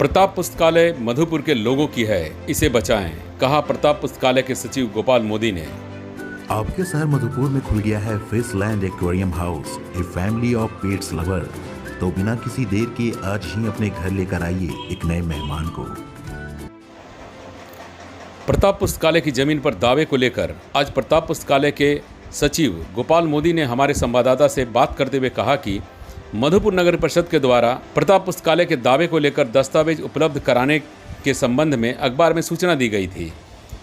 प्रताप पुस्तकालय मधुपुर के लोगों की है, इसे बचाएं, कहा प्रताप पुस्तकालय के सचिव गोपाल मोदी ने। आपके शहर मधुपुर में खुल गया है Fishland aquarium house, a family of pets lover. तो बिना किसी देर के आज ही अपने घर लेकर आइए एक नए मेहमान को। प्रताप पुस्तकालय की जमीन पर दावे को लेकर आज प्रताप पुस्तकालय के सचिव गोपाल मोदी ने हमारे संवाददाता से बात करते हुए कहा कि मधुपुर नगर परिषद के द्वारा प्रताप पुस्तकालय के दावे को लेकर दस्तावेज उपलब्ध कराने के संबंध में अखबार में सूचना दी गई थी।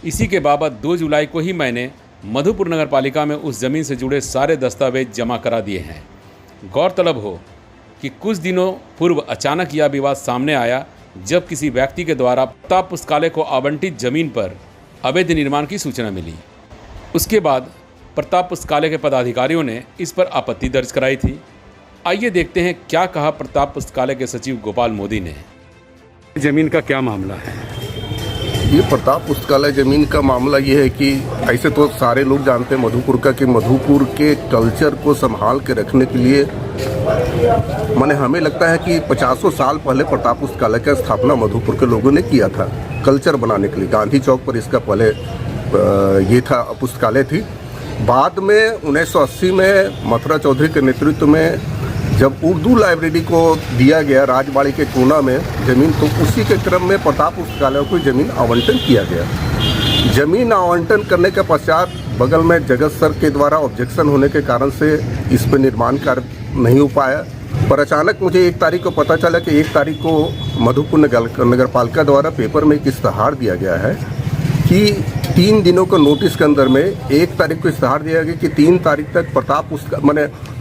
इसी के बाबत 2 जुलाई को ही मैंने मधुपुर नगर पालिका में उस जमीन से जुड़े सारे दस्तावेज जमा करा दिए हैं। गौरतलब हो कि कुछ दिनों पूर्व अचानक यह विवाद सामने आया जब किसी व्यक्ति के द्वारा प्रताप पुस्तकालय को आवंटित जमीन पर अवैध निर्माण की सूचना मिली। उसके बाद प्रताप पुस्तकालय के पदाधिकारियों ने इस पर आपत्ति दर्ज कराई थी। आइए देखते हैं क्या कहा प्रताप पुस्तकालय के सचिव गोपाल मोदी ने। जमीन का क्या मामला है? ये प्रताप पुस्तकालय जमीन का मामला ये है कि ऐसे तो सारे लोग जानते हैं मधुपुर का कि मधुपुर के कल्चर को संभाल के रखने के लिए माने हमें लगता है कि 50 साल पहले प्रताप पुस्तकालय का स्थापना मधुपुर के लोगों ने किया था कल्चर बनाने के लिए। गांधी चौक पर इसका पहले ये था पुस्तकालय थी। बाद में 1980 में मथुरा चौधरी के नेतृत्व में जब उर्दू लाइब्रेरी को दिया गया राजबाड़ी के कोना में ज़मीन, तो उसी के क्रम में प्रताप पुस्तकालय को ज़मीन आवंटन किया गया। ज़मीन आवंटन करने के पश्चात बगल में जगत सर के द्वारा ऑब्जेक्शन होने के कारण से इस पर निर्माण कार्य नहीं हो पाया। पर अचानक मुझे 1 तारीख को पता चला कि 1 तारीख को मधुपुर नगर पालिका द्वारा पेपर में एक इश्तहार दिया गया है कि 3 दिनों के नोटिस के अंदर में 1 तारीख को इश्तहार दिया गया कि 3 तारीख तक प्रताप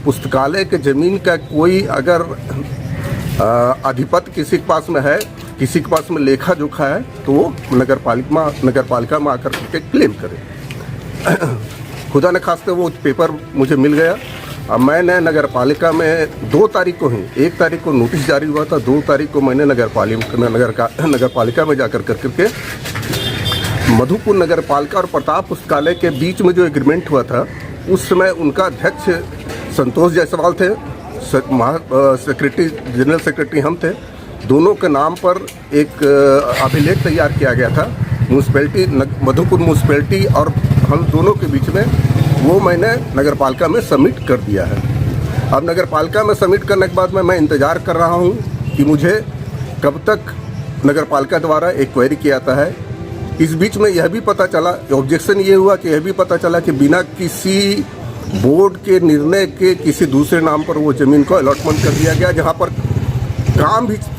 पुस्तकालय के ज़मीन का कोई अगर अधिपति किसी के पास में है, किसी के पास में लेखा जोखा है, तो वो नगर पालिका में आकर के क्लेम करे। खुदा न खास्ते वो पेपर मुझे मिल गया। अब मैंने नगर पालिका में 2 तारीख को ही, 1 तारीख को नोटिस जारी हुआ था, 2 तारीख को मैंने नगर पालिका में जाकर करके मधुपुर नगर पालिका और प्रताप पुस्तकालय के बीच में जो एग्रीमेंट हुआ था, उस समय उनका अध्यक्ष संतोष जायसवाल थे, जनरल सेक्रेटरी हम थे। दोनों के नाम पर एक अभिलेख तैयार किया गया था म्यूनसिपैलिटी मधुपुर म्यूनसिपैलिटी और हम दोनों के बीच में। वो मैंने नगर पालिका में सबमिट कर दिया है। अब नगर पालिका में सबमिट करने के बाद में मैं इंतज़ार कर रहा हूँ कि मुझे कब तक नगर पालिका द्वारा एक क्वेरी किया जाता है। इस बीच में यह भी पता चला, ऑब्जेक्शन ये हुआ कि यह भी पता चला कि बिना किसी बोर्ड के निर्णय के किसी दूसरे नाम पर वो ज़मीन को अलॉटमेंट कर दिया गया, जहाँ पर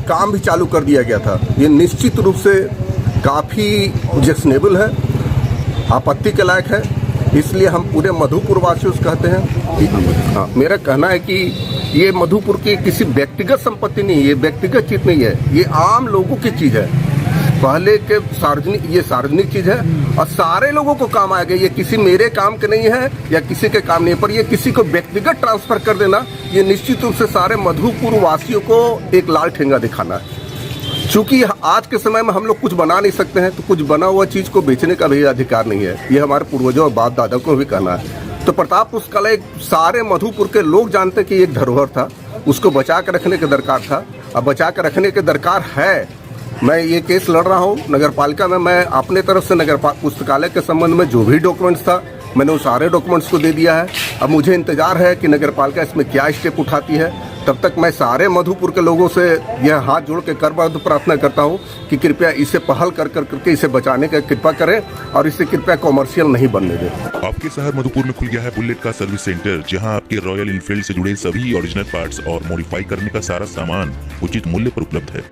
काम भी चालू कर दिया गया था। ये निश्चित रूप से काफ़ी ऑब्जेक्शनेबल है, आपत्ति के लायक है। इसलिए हम पूरे मधुपुर वासियों से कहते हैं कि हाँ, मेरा कहना है कि ये मधुपुर की किसी व्यक्तिगत संपत्ति नहीं है, ये व्यक्तिगत चीज़ नहीं है, ये आम लोगों की चीज़ है। पहले के सार्वजनिक चीज़ है और सारे लोगों को काम आएगा। ये किसी मेरे काम के नहीं है या किसी के काम नहीं है, पर ये किसी को व्यक्तिगत ट्रांसफर कर देना, ये निश्चित रूप से सारे मधुपुर वासियों को एक लाल ठेंगा दिखाना है। चूँकि आज के समय में हम लोग कुछ बना नहीं सकते हैं, तो कुछ बना हुआ चीज़ को बेचने का भी अधिकार नहीं है। ये हमारे पूर्वजों और बाप दादा को भी कहना है। तो प्रताप पुस्तकालय सारे मधुपुर के लोग जानते कि एक धरोहर था, उसको बचा कर रखने के दरकार था। अब बचा कर रखने के दरकार है। मैं ये केस लड़ रहा हूँ नगर पालिका में। मैं अपने तरफ से नगर पुस्तकालय के संबंध में जो भी डॉक्यूमेंट्स था, मैंने उन सारे डॉक्यूमेंट्स को दे दिया है। अब मुझे इंतजार है कि नगर पालिका इसमें क्या स्टेप उठाती है। तब तक मैं सारे मधुपुर के लोगों से यह हाथ जोड़ के करबद्ध प्रार्थना करता हूँ कि कृपया इसे पहल करके इसे बचाने का कृपा करें और इसे कृपया कॉमर्शियल नहीं बनने दें। आपके शहर मधुपुर में खुल गया है बुलेट का सर्विस सेंटर, जहां आपके रॉयल एनफील्ड से जुड़े सभी ओरिजिनल पार्ट्स और मॉडिफाई करने का सारा सामान उचित मूल्य पर उपलब्ध है।